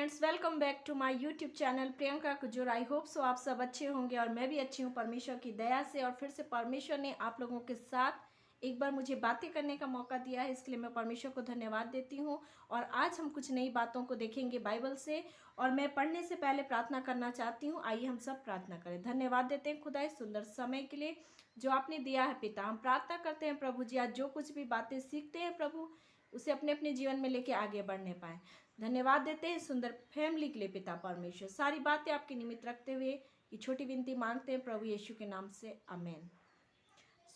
Friends, welcome back to my YouTube channel Priyanka Kujur. I hope so आप सब अच्छे होंगे और मैं भी अच्छी हूँ परमेश्वर की दया से। और फिर से परमेश्वर ने आप लोगों के साथ एक बार मुझे बातें करने का मौका दिया है, इसके लिए मैं परमेश्वर को धन्यवाद देती हूँ। और आज हम कुछ नई बातों को देखेंगे बाइबल से। और मैं पढ़ने से पहले प्रार्थना करना चाहती हूँ। आइए हम सब प्रार्थना करें। धन्यवाद देते हैं खुदा इस सुंदर समय के लिए जो आपने दिया है पिता। हम प्रार्थना करते हैं प्रभु जी, आज जो कुछ भी बातें सीखते हैं प्रभु उसे अपने अपने जीवन में लेके आगे बढ़ने पाए। धन्यवाद देते हैं सुंदर फैमिली के लिए पिता परमेश्वर। सारी बातें आपके निमित्त रखते हुए ये छोटी विनती मांगते हैं प्रभु यीशु के नाम से, आमेन।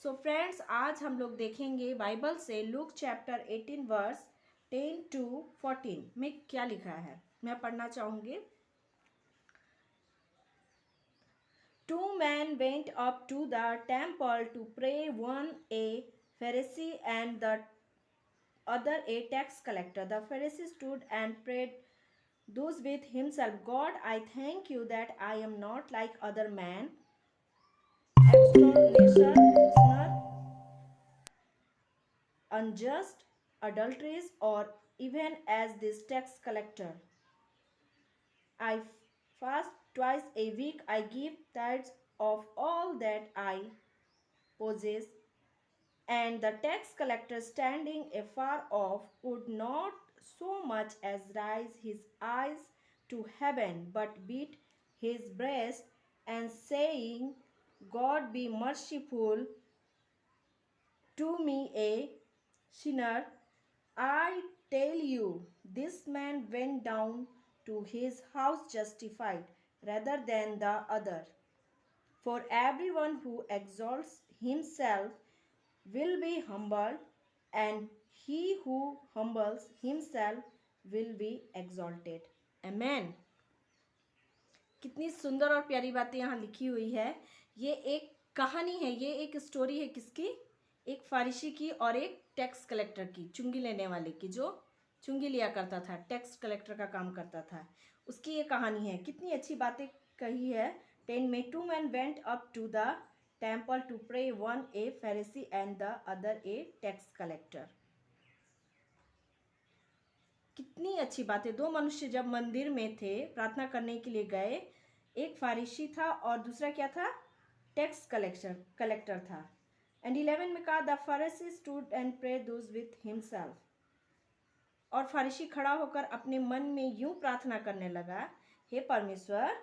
सो फ्रेंड्स, आज हम लोग देखेंगे बाइबल से लूक चैप्टर 18 वर्स 10 to 14 में क्या लिखा है। मैं पढ़ना चाहूंगी। Two men went up to the temple to pray, one a Pharisee and the other a tax collector. The Pharisee stood and prayed thus with himself, God, I thank you that I am not like other men, extortioner, unjust, adulterers, or even as this tax collector. I fast twice a week. I give tithes of all that I possess. And the tax collector, standing afar off, could not so much as raise his eyes to heaven, but beat his breast, and saying, God be merciful to me, a sinner. I tell you, this man went down to his house justified rather than the other. For everyone who exalts himself will be humbled, and he who humbles himself will be exalted. Amen. कितनी सुंदर और प्यारी बातें यहाँ लिखी हुई है। ये एक कहानी है, ये एक स्टोरी है किसकी? एक फारिशी की और एक टैक्स कलेक्टर की, चुंगी लेने वाले की, जो चुंगी लिया करता था, टैक्स कलेक्टर का काम करता था, उसकी ये कहानी है। कितनी अच्छी बातें कही है। 10 में two man went up to the temple to pray, one a Pharisee and the other a tax collector. कितनी अच्छी बात है। दो मनुष्य जब मंदिर में थे, प्रार्थना करने के लिए गए, एक फारिशी था और दूसरा क्या था? टैक्स कलेक्टर था। एंड 11 में कहा, the Pharisee stood and prayed those with himself. और फारिशी खड़ा होकर अपने मन में यूं प्रार्थना करने लगा, हे परमेश्वर।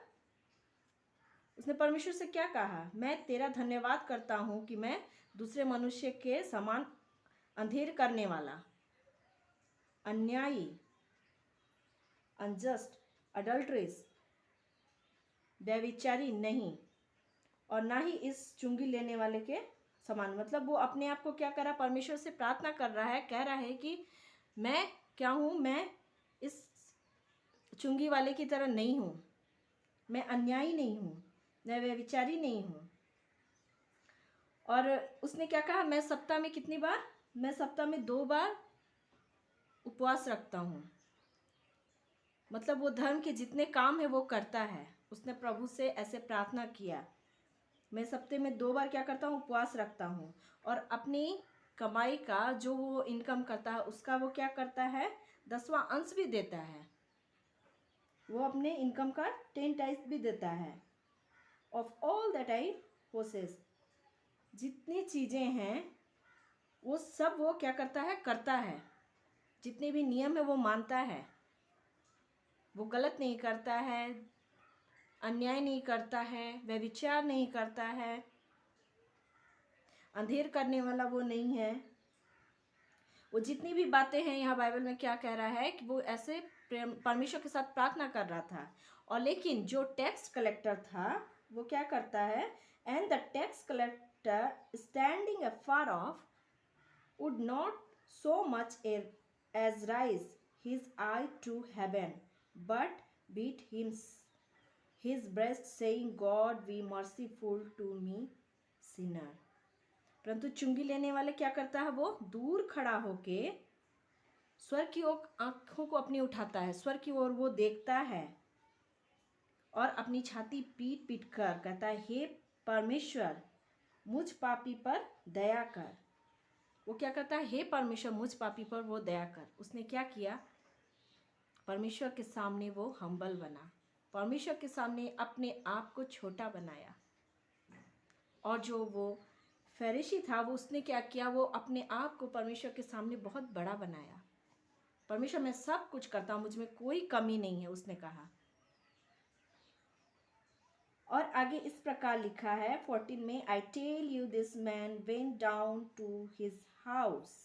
उसने परमेश्वर से क्या कहा? मैं तेरा धन्यवाद करता हूं कि मैं दूसरे मनुष्य के समान अंधेर करने वाला, अन्यायी, अनजस्ट, अडल्ट्रेस, व्यभिचारी नहीं, और ना ही इस चुंगी लेने वाले के समान। मतलब वो अपने आप को क्या कर रहा? परमेश्वर से प्रार्थना कर रहा है, कह रहा है कि मैं क्या हूँ? मैं इस चुंगी वाले की तरह नहीं हूँ, मैं अन्यायी नहीं हूँ, मैं व्यभिचारी नहीं हूँ। और उसने क्या कहा? मैं सप्ताह में कितनी बार? मैं सप्ताह में 2 बार उपवास रखता हूँ। मतलब वो धर्म के जितने काम है वो करता है। उसने प्रभु से ऐसे प्रार्थना किया, मैं सप्ताह में 2 बार क्या करता हूँ? उपवास रखता हूँ। और अपनी कमाई का जो वो इनकम करता है उसका वो क्या करता है? 10वां अंश भी देता है। वो अपने इनकम का 10 टाइम्स भी देता है। Of all that I possess, जितनी चीज़ें हैं वो सब वो क्या करता है? करता है। जितने भी नियम है वो मानता है। वो गलत नहीं करता है, अन्याय नहीं करता है, व्यभिचार नहीं करता है, अंधेर करने वाला वो नहीं है। वो जितनी भी बातें हैं यहाँ बाइबल में क्या कह रहा है कि वो ऐसे परमेश्वर के साथ प्रार्थना कर रहा था। और लेकिन जो टैक्स कलेक्टर था वो क्या करता है? And the tax collector standing afar off would not so much as raise his eye to heaven, but beat his breast, saying, God be merciful to me, sinner. परंतु चुंगी लेने वाले क्या करता है? वो दूर खड़ा होके स्वर्ग की ओर आंखों को अपनी उठाता है, स्वर्ग की ओर वो देखता है और अपनी छाती पीट पीट कर कहता है, हे परमेश्वर, मुझ पापी पर दया कर। वो क्या करता है? हे परमेश्वर, मुझ पापी पर वो दया कर। उसने क्या किया? परमेश्वर के सामने वो हम्बल बना, परमेश्वर के सामने अपने आप को छोटा बनाया। और जो वो फरीसी था वो उसने क्या किया, वो अपने आप को परमेश्वर के सामने बहुत बड़ा बनाया। परमेश्वर मैं सब कुछ करता हूँ, मुझ में कोई कमी नहीं है, उसने कहा। और आगे इस प्रकार लिखा है 14 में, I tell you this man went down to his house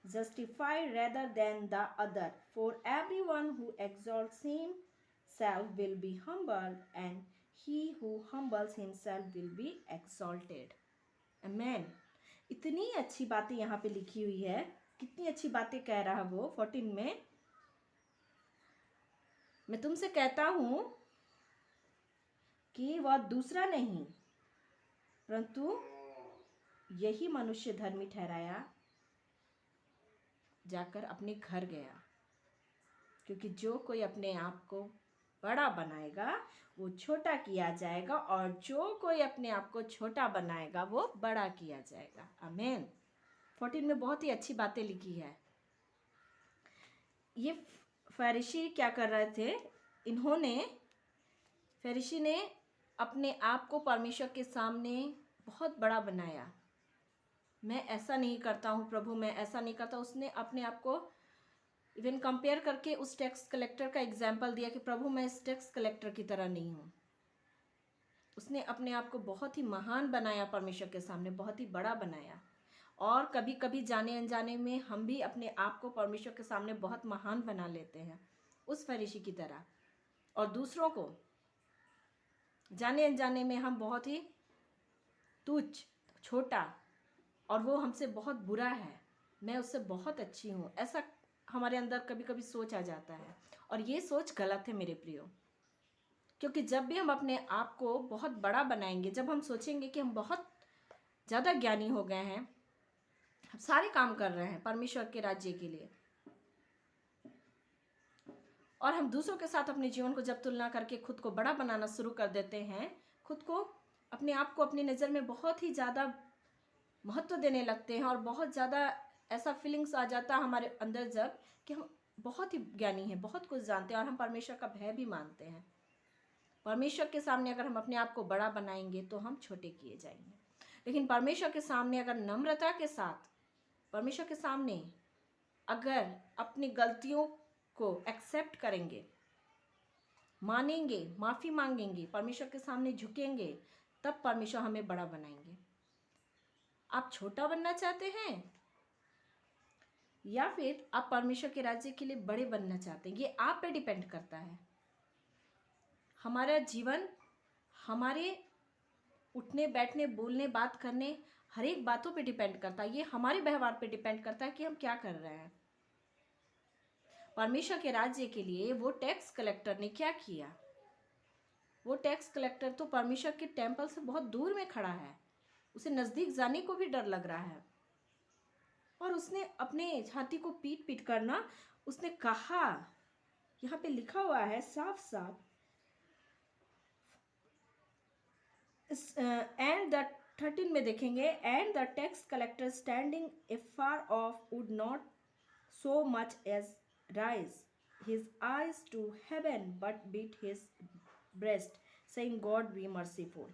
justified rather than the other, for everyone who exalts himself will be humbled, and he who humbles himself will be exalted. Amen. इतनी अच्छी बातें यहाँ पे लिखी हुई है, कितनी अच्छी बातें कह रहा है वो 14 में। मैं तुमसे कहता हूं कि वह दूसरा नहीं परंतु यही मनुष्य धर्मी ठहराया जाकर अपने घर गया, क्योंकि जो कोई अपने आप को बड़ा बनाएगा वो छोटा किया जाएगा, और जो कोई अपने आप को छोटा बनाएगा वो बड़ा किया जाएगा। आमीन। 14 में बहुत ही अच्छी बातें लिखी है। ये फरीसी क्या कर रहे थे, फरीसी ने अपने आप को परमेश्वर के सामने बहुत बड़ा बनाया। मैं ऐसा नहीं करता हूँ प्रभु, मैं ऐसा नहीं करता। उसने अपने आप को इवन कंपेयर करके उस टैक्स कलेक्टर का एग्जाम्पल दिया कि प्रभु मैं इस टैक्स कलेक्टर की तरह नहीं हूँ। उसने अपने आप को बहुत ही महान बनाया, परमेश्वर के सामने बहुत ही बड़ा बनाया। और कभी कभी जाने अनजाने में हम भी अपने आप को परमेश्वर के सामने बहुत महान बना लेते हैं, उस फरीसी की तरह। और दूसरों को जाने अनजाने में हम बहुत ही तुच्छ, छोटा, और वो हमसे बहुत बुरा है, मैं उससे बहुत अच्छी हूँ, ऐसा हमारे अंदर कभी कभी सोच आ जाता है। और ये सोच गलत है मेरे प्रियो, क्योंकि जब भी हम अपने आप को बहुत बड़ा बनाएंगे, जब हम सोचेंगे कि हम बहुत ज़्यादा ज्ञानी हो गए हैं, हम सारे काम कर रहे हैं परमेश्वर के राज्य के लिए, और हम दूसरों के साथ अपने जीवन को जब तुलना करके खुद को बड़ा बनाना शुरू कर देते हैं, खुद को, अपने आप को अपनी नज़र में बहुत ही ज़्यादा महत्व देने लगते हैं, और बहुत ज़्यादा ऐसा फीलिंग्स आ जाता है हमारे अंदर जब कि हम बहुत ही ज्ञानी हैं, बहुत कुछ जानते हैं, और हम परमेश्वर का भय भी मानते हैं। परमेश्वर के सामने अगर हम अपने आप को बड़ा बनाएंगे तो हम छोटे किए जाएंगे, लेकिन परमेश्वर के सामने अगर नम्रता के साथ परमेश्वर के सामने अगर अपनी गलतियों को एक्सेप्ट करेंगे, मानेंगे, माफ़ी मांगेंगे, परमेश्वर के सामने झुकेंगे, तब परमेश्वर हमें बड़ा बनाएंगे। आप छोटा बनना चाहते हैं या फिर आप परमेश्वर के राज्य के लिए बड़े बनना चाहते हैं, ये आप पे डिपेंड करता है। हमारा जीवन हमारे उठने बैठने बोलने बात करने हर एक बातों पे डिपेंड करता है। ये हमारे व्यवहार पे डिपेंड करता है कि हम क्या कर रहे हैं। परमेश्वर के राज्य के लिए वो टैक्स कलेक्टर ने क्या किया? वो टैक्स कलेक्टर तो परमेश्वर के टेम्पल से बहुत दूर में खड़ा है, उसे नज़दीक जाने को भी डर लग रहा है, और उसने अपने छाती को पीट पीट करना उसने कहा, यहाँ पे लिखा हुआ है साफ साफ, एंड द 13 में देखेंगे, and the tax collector standing afar off would not so much as raise his eyes to heaven but beat his breast saying God be merciful.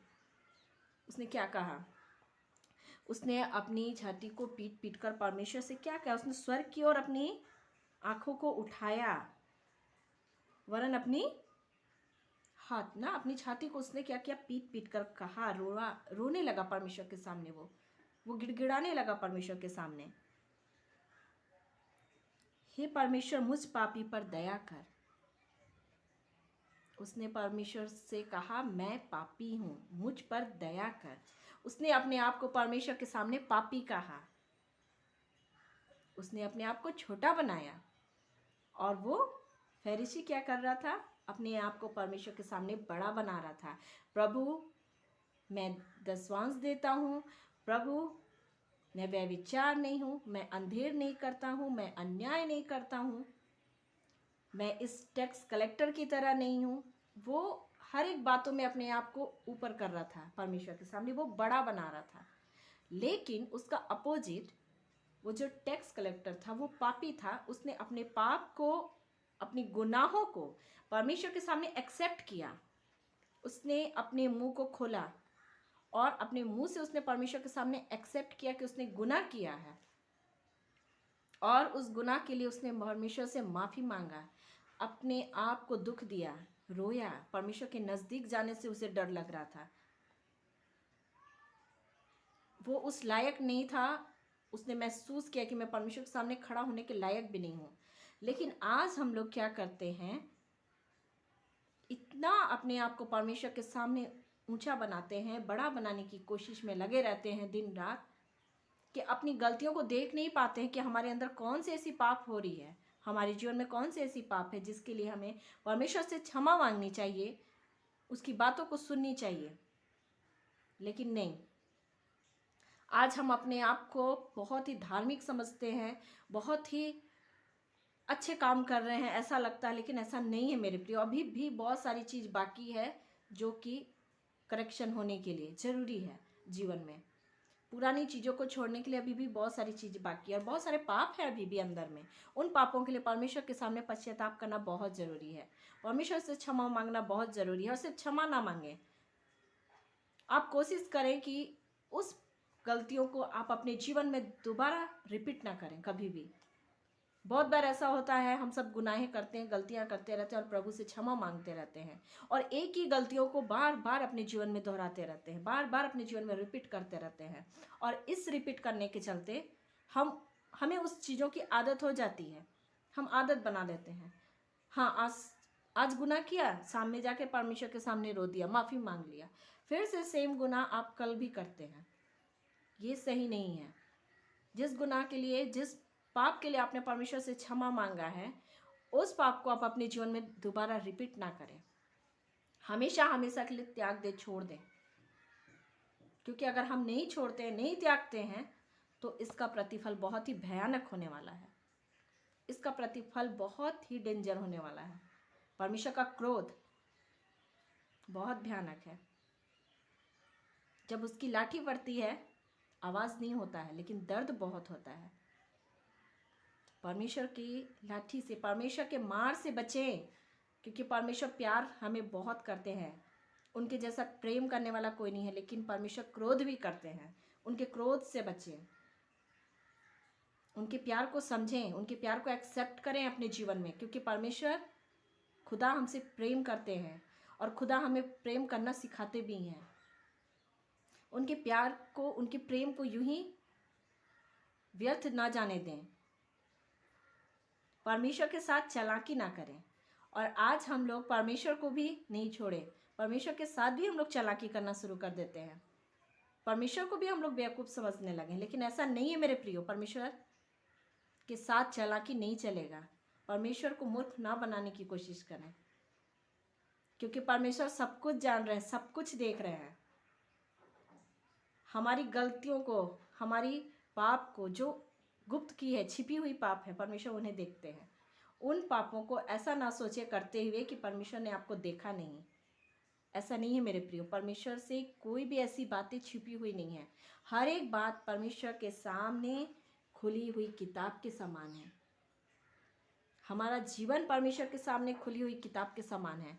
उसने क्या कहा? उसने अपनी छाती को पीट पीट कर परमेश्वर से क्या कहा? उसने स्वर्ग की ओर अपनी आंखों को उठाया, वरन अपनी हाथ ना अपनी छाती को उसने क्या किया? पीट पीट कर कहा, रोने लगा परमेश्वर के सामने, वो गिड़गिड़ाने लगा परमेश्वर के सामने, हे परमेश्वर मुझ पापी पर दया कर। उसने परमेश्वर से कहा, मैं पापी हूँ, मुझ पर दया कर। उसने अपने आप को परमेश्वर के सामने पापी कहा, उसने अपने आप को छोटा बनाया। और वो फरीसी क्या कर रहा था? अपने आप को परमेश्वर के सामने बड़ा बना रहा था। प्रभु मैं दशवांश देता हूँ, प्रभु मैं व्यभिचार नहीं हूँ, मैं अंधेर नहीं करता हूँ, मैं अन्याय नहीं करता हूँ, मैं इस टैक्स कलेक्टर की तरह नहीं हूँ। वो हर एक बातों में अपने आप को ऊपर कर रहा था परमेश्वर के सामने, वो बड़ा बना रहा था। लेकिन उसका अपोजिट वो जो टैक्स कलेक्टर था वो पापी था, उसने अपने पाप को अपनी गुनाहों को परमेश्वर के सामने एक्सेप्ट किया, उसने अपने मुंह को खोला और अपने मुंह से उसने परमेश्वर के सामने एक्सेप्ट किया कि उसने गुनाह किया है, और उस गुनाह के लिए उसने परमेश्वर से माफ़ी मांगा, अपने आप को दुख दिया, रोया, परमेश्वर के नज़दीक जाने से उसे डर लग रहा था, वो उस लायक नहीं था, उसने महसूस किया कि मैं परमेश्वर के सामने खड़ा होने के लायक भी नहीं हूँ। लेकिन आज हम लोग क्या करते हैं, इतना अपने आप को परमेश्वर के सामने ऊंचा बनाते हैं, बड़ा बनाने की कोशिश में लगे रहते हैं दिन रात, कि अपनी गलतियों को देख नहीं पाते हैं कि हमारे अंदर कौन सी ऐसी पाप हो रही है, हमारे जीवन में कौन सी ऐसी पाप है जिसके लिए हमें परमेश्वर से क्षमा मांगनी चाहिए, उसकी बातों को सुननी चाहिए। लेकिन नहीं, आज हम अपने आप को बहुत ही धार्मिक समझते हैं, बहुत ही अच्छे काम कर रहे हैं ऐसा लगता है, लेकिन ऐसा नहीं है मेरे प्रिय। अभी भी बहुत सारी चीज़ बाकी है जो कि करेक्शन होने के लिए ज़रूरी है जीवन में। पुरानी चीज़ों को छोड़ने के लिए अभी भी बहुत सारी चीज़ बाकी है, और बहुत सारे पाप है अभी भी अंदर में। उन पापों के लिए परमेश्वर के सामने पश्चाताप करना बहुत ज़रूरी है, परमेश्वर से क्षमा मांगना बहुत ज़रूरी है। और सिर्फ क्षमा ना मांगे, आप कोशिश करें कि उस गलतियों को आप अपने जीवन में दोबारा रिपीट ना करें कभी भी। बहुत बार ऐसा होता है, हम सब गुनाहें करते हैं, गलतियां करते रहते हैं और प्रभु से क्षमा मांगते रहते हैं, और एक ही गलतियों को बार बार अपने जीवन में दोहराते रहते हैं, बार बार अपने जीवन में रिपीट करते रहते हैं। और इस रिपीट करने के चलते हमें उस चीज़ों की आदत हो जाती है, हम आदत बना लेते हैं। हाँ, आज गुनाह किया, सामने जाके परमेश्वर के सामने रो दिया, माफ़ी मांग लिया, फिर से सेम गुनाह आप कल भी करते हैं। ये सही नहीं है। जिस गुनाह के लिए, जिस पाप के लिए आपने परमेश्वर से क्षमा मांगा है, उस पाप को आप अपने जीवन में दोबारा रिपीट ना करें, हमेशा हमेशा के लिए त्याग दे, छोड़ दें। क्योंकि अगर हम नहीं छोड़ते हैं, नहीं त्यागते हैं, तो इसका प्रतिफल बहुत ही भयानक होने वाला है, इसका प्रतिफल बहुत ही डेंजर होने वाला है। परमेश्वर का क्रोध बहुत भयानक है। जब उसकी लाठी पड़ती है, आवाज़ नहीं होता है, लेकिन दर्द बहुत होता है। परमेश्वर की लाठी से, परमेश्वर के मार से बचें, क्योंकि परमेश्वर प्यार हमें बहुत करते हैं। उनके जैसा प्रेम करने वाला कोई नहीं है, लेकिन परमेश्वर क्रोध भी करते हैं। उनके क्रोध से बचें, उनके प्यार को समझें, उनके प्यार को एक्सेप्ट करें अपने जीवन में, क्योंकि परमेश्वर खुदा हमसे प्रेम करते हैं और खुदा हमें प्रेम करना सिखाते भी हैं। उनके प्यार को, उनके प्रेम को यूं ही व्यर्थ ना जाने दें, परमेश्वर के साथ चालाकी ना करें। और आज हम लोग परमेश्वर को भी नहीं छोड़े, परमेश्वर के साथ भी हम लोग चालाकी करना शुरू कर देते हैं, परमेश्वर को भी हम लोग बेवकूफ़ समझने लगे। लेकिन ऐसा नहीं है मेरे प्रियो, परमेश्वर के साथ चालाकी नहीं चलेगा। परमेश्वर को मूर्ख ना बनाने की कोशिश करें, क्योंकि परमेश्वर सब कुछ जान रहे हैं, सब कुछ देख रहे हैं। हमारी गलतियों को, हमारी पाप को, जो गुप्त की है, छिपी हुई पाप है, परमेश्वर उन्हें देखते हैं। उन पापों को ऐसा ना सोचे करते हुए कि परमेश्वर ने आपको देखा नहीं। ऐसा नहीं है मेरे प्रियो, परमेश्वर से कोई भी ऐसी बातें छिपी हुई नहीं है। हर एक बात परमेश्वर के सामने खुली हुई किताब के समान है। हमारा जीवन परमेश्वर के सामने खुली हुई किताब के समान है।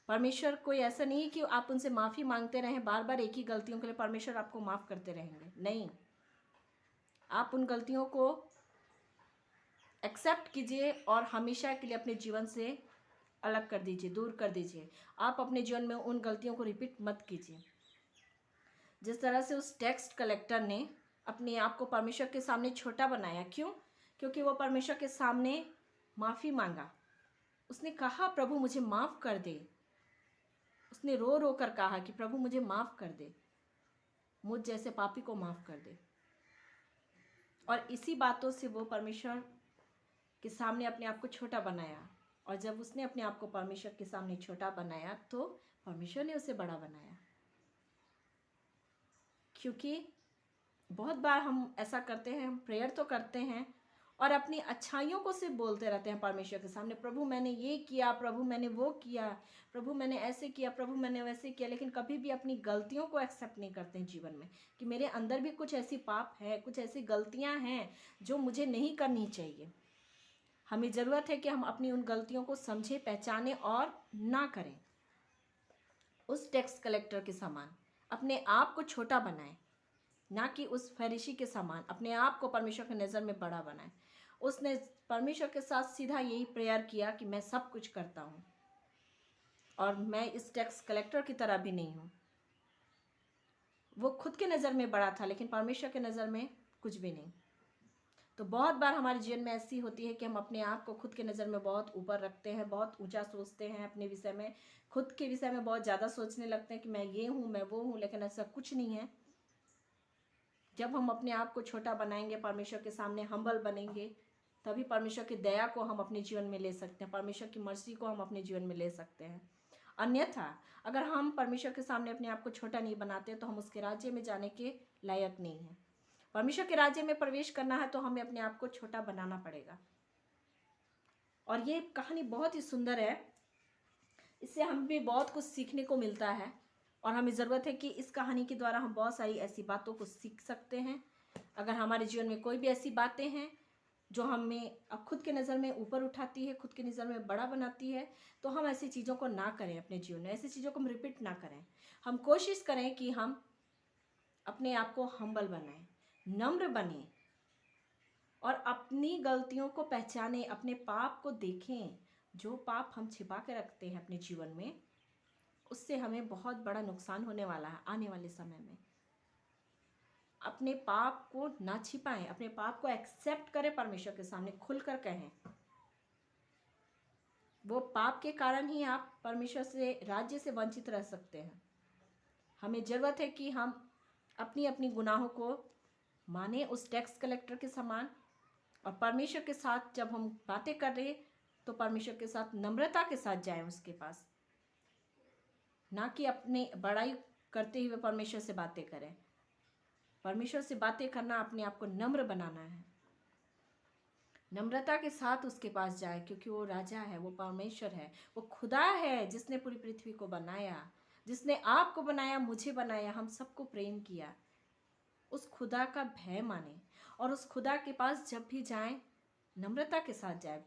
परमेश्वर कोई ऐसा नहीं है कि आप उनसे माफ़ी मांगते रहें बार बार एक ही गलतियों के लिए, परमेश्वर आपको माफ़ करते रहेंगे। नहीं, आप उन गलतियों को एक्सेप्ट कीजिए और हमेशा के लिए अपने जीवन से अलग कर दीजिए, दूर कर दीजिए। आप अपने जीवन में उन गलतियों को रिपीट मत कीजिए। जिस तरह से उस टैक्स कलेक्टर ने अपने आप को परमेश्वर के सामने छोटा बनाया, क्यों? क्योंकि वो परमेश्वर के सामने माफ़ी मांगा। उसने कहा, प्रभु मुझे माफ़ कर दे। उसने रो रो कर कहा कि प्रभु मुझे माफ़ कर दे, मुझ जैसे पापी को माफ़ कर दे। और इसी बातों से वो परमेश्वर के सामने अपने आप को छोटा बनाया। और जब उसने अपने आप को परमेश्वर के सामने छोटा बनाया, तो परमेश्वर ने उसे बड़ा बनाया। क्योंकि बहुत बार हम ऐसा करते हैं, हम प्रेयर तो करते हैं और अपनी अच्छाइयों को सिर्फ बोलते रहते हैं परमेश्वर के सामने, प्रभु मैंने ये किया, प्रभु मैंने वो किया, प्रभु मैंने ऐसे किया, प्रभु मैंने वैसे किया। लेकिन कभी भी अपनी गलतियों को एक्सेप्ट नहीं करते हैं जीवन में, कि मेरे अंदर भी कुछ ऐसी पाप है, कुछ ऐसी गलतियां हैं जो मुझे नहीं करनी चाहिए। हमें ज़रूरत है कि हम अपनी उन गलतियों को समझें, पहचानें और ना करें। उस टैक्स कलेक्टर के समान अपने आप को छोटा बनाएं, ना कि उस फरीसी के समान अपने आप को परमेश्वर की नज़र में बड़ा बनाएं। उसने परमेश्वर के साथ सीधा यही प्रेयर किया कि मैं सब कुछ करता हूँ और मैं इस टैक्स कलेक्टर की तरह भी नहीं हूँ। वो खुद के नज़र में बड़ा था, लेकिन परमेश्वर के नज़र में कुछ भी नहीं। तो बहुत बार हमारे जीवन में ऐसी होती है कि हम अपने आप को खुद के नज़र में बहुत ऊपर रखते हैं, बहुत ऊंचा सोचते हैं अपने विषय में, खुद के विषय में बहुत ज़्यादा सोचने लगते हैं कि मैं ये हूँ, मैं वो हूँ, लेकिन ऐसा कुछ नहीं है। जब हम अपने आप को छोटा बनाएंगे, परमेश्वर के सामने हम्बल बनेंगे, तभी परमेश्वर की दया को हम अपने जीवन में ले सकते हैं, परमेश्वर की मर्जी को हम अपने जीवन में ले सकते हैं। अन्यथा अगर हम परमेश्वर के सामने अपने आप को छोटा नहीं बनाते तो हम उसके राज्य में जाने के लायक नहीं हैं। परमेश्वर के राज्य में प्रवेश करना है तो हमें अपने आप को छोटा बनाना पड़ेगा। और ये कहानी बहुत ही सुंदर है, इससे हमें भी बहुत कुछ सीखने को मिलता है और हमें ज़रूरत है कि इस कहानी के द्वारा हम बहुत सारी ऐसी बातों को सीख सकते हैं। अगर हमारे जीवन में कोई भी ऐसी बातें हैं जो हमें अब खुद के नज़र में ऊपर उठाती है, खुद की नज़र में बड़ा बनाती है, तो हम ऐसी चीज़ों को ना करें अपने जीवन में, ऐसी चीज़ों को हम रिपीट ना करें। हम कोशिश करें कि हम अपने आप को हम्बल बनाएं, नम्र बने और अपनी गलतियों को पहचानें, अपने पाप को देखें। जो पाप हम छिपा के रखते हैं अपने जीवन में, उससे हमें बहुत बड़ा नुकसान होने वाला है आने वाले समय में। अपने पाप को ना छिपाएं, अपने पाप को एक्सेप्ट करें, परमेश्वर के सामने खुलकर कहें। वो पाप के कारण ही आप परमेश्वर से, राज्य से वंचित रह सकते हैं। हमें ज़रूरत है कि हम अपनी अपनी गुनाहों को माने उस टैक्स कलेक्टर के समान, और परमेश्वर के साथ जब हम बातें कर रहे तो परमेश्वर के साथ नम्रता के साथ जाएं उसके पास, ना कि अपने बड़ाई करते हुए परमेश्वर से बातें करें। परमेश्वर से बातें करना अपने आप को नम्र बनाना है, नम्रता के साथ उसके पास जाए, क्योंकि वो राजा है, वो परमेश्वर है, वो खुदा है जिसने पूरी पृथ्वी को बनाया, जिसने आपको बनाया, मुझे बनाया, हम सबको प्रेम किया। उस खुदा का भय माने और उस खुदा के पास जब भी जाएं नम्रता के साथ जाए,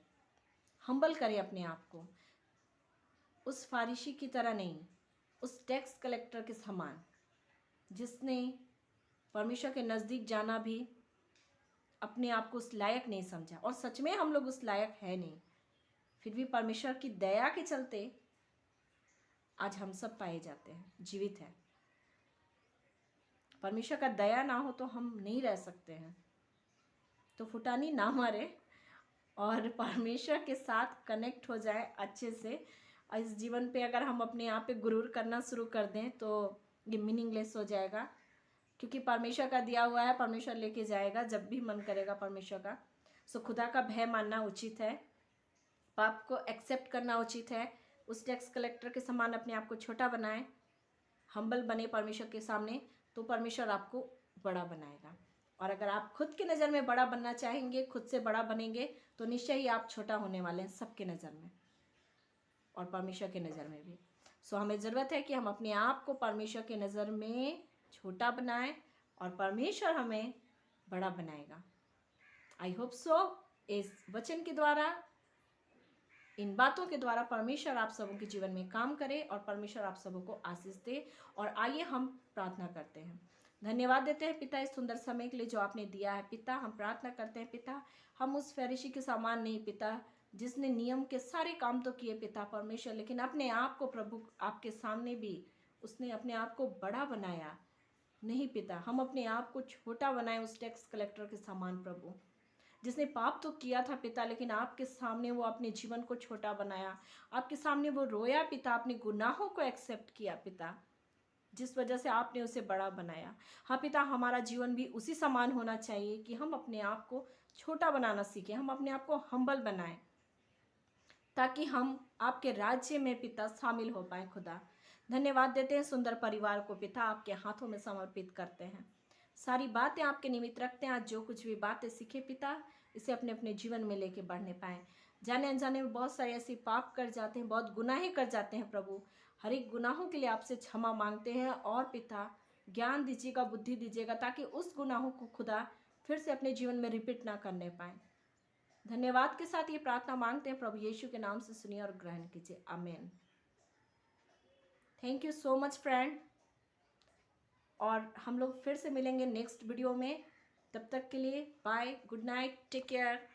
हम्बल करें अपने आप को, उस फारिशी की तरह नहीं, उस टैक्स कलेक्टर के समान जिसने परमेश्वर के नज़दीक जाना भी अपने आप को उस लायक नहीं समझा। और सच में हम लोग उस लायक है नहीं, फिर भी परमेश्वर की दया के चलते आज हम सब पाए जाते हैं, जीवित हैं। परमेश्वर का दया ना हो तो हम नहीं रह सकते हैं। तो फुटानी ना मारे और परमेश्वर के साथ कनेक्ट हो जाए अच्छे से। इस जीवन पे अगर हम अपने आप पे गुरूर करना शुरू कर दें तो ये मीनिंगलेस हो जाएगा, क्योंकि परमेश्वर का दिया हुआ है, परमेश्वर लेके जाएगा जब भी मन करेगा परमेश्वर का। सो खुदा का भय मानना उचित है, पाप को एक्सेप्ट करना उचित है। उस टैक्स कलेक्टर के समान अपने आप को छोटा बनाएं, हम्बल बने परमेश्वर के सामने, तो परमेश्वर आपको बड़ा बनाएगा। और अगर आप खुद की नज़र में बड़ा बनना चाहेंगे, खुद से बड़ा बनेंगे, तो निश्चय ही आप छोटा होने वाले हैं सबके नज़र में और परमेश्वर के नज़र में भी। सो हमें ज़रूरत है कि हम अपने आप को परमेश्वर के नज़र में छोटा बनाएं और परमेश्वर हमें बड़ा बनाएगा। आई होप सो इस वचन के द्वारा, इन बातों के द्वारा परमेश्वर आप सबों के जीवन में काम करे और परमेश्वर आप सबों को आशीष दे। और आइए हम प्रार्थना करते हैं। धन्यवाद देते हैं पिता इस सुंदर समय के लिए जो आपने दिया है। पिता हम प्रार्थना करते हैं, पिता हम उस फरीसी के समान नहीं पिता, जिसने नियम के सारे काम तो किए पिता परमेश्वर, लेकिन अपने आप को प्रभु आपके सामने भी उसने अपने आप को बड़ा बनाया नहीं पिता। हम अपने आप को छोटा बनाए उस टैक्स कलेक्टर के समान प्रभु, जिसने पाप तो किया था पिता, लेकिन आपके सामने वो अपने जीवन को छोटा बनाया, आपके सामने वो रोया पिता, अपने गुनाहों को एक्सेप्ट किया पिता, जिस वजह से आपने उसे बड़ा बनाया। हाँ पिता, हमारा जीवन भी उसी समान होना चाहिए कि हम अपने आप को छोटा बनाना सीखें, हम अपने आप को हम्बल बनाएं, ताकि हम आपके राज्य में पिता शामिल हो पाए। खुदा धन्यवाद देते हैं सुंदर परिवार को पिता, आपके हाथों में समर्पित करते हैं। सारी बातें आपके निमित्त रखते हैं। आज जो कुछ भी बातें सीखे पिता, इसे अपने अपने जीवन में लेके बढ़ने पाएँ। जाने अनजाने में बहुत सारे ऐसे पाप कर जाते हैं, बहुत गुनाहें कर जाते हैं प्रभु, हर एक गुनाहों के लिए आपसे क्षमा मांगते हैं। और पिता ज्ञान दीजिएगा, बुद्धि दीजिएगा, ताकि उस गुनाहों को खुदा फिर से अपने जीवन में रिपीट ना करने पाएँ। धन्यवाद के साथ ये प्रार्थना मांगते हैं, प्रभु यीशु के नाम से सुनिए और ग्रहण कीजिए, आमीन। Thank you so much friend, और हम लोग फिर से मिलेंगे नेक्स्ट वीडियो में। तब तक के लिए bye, good night, take care.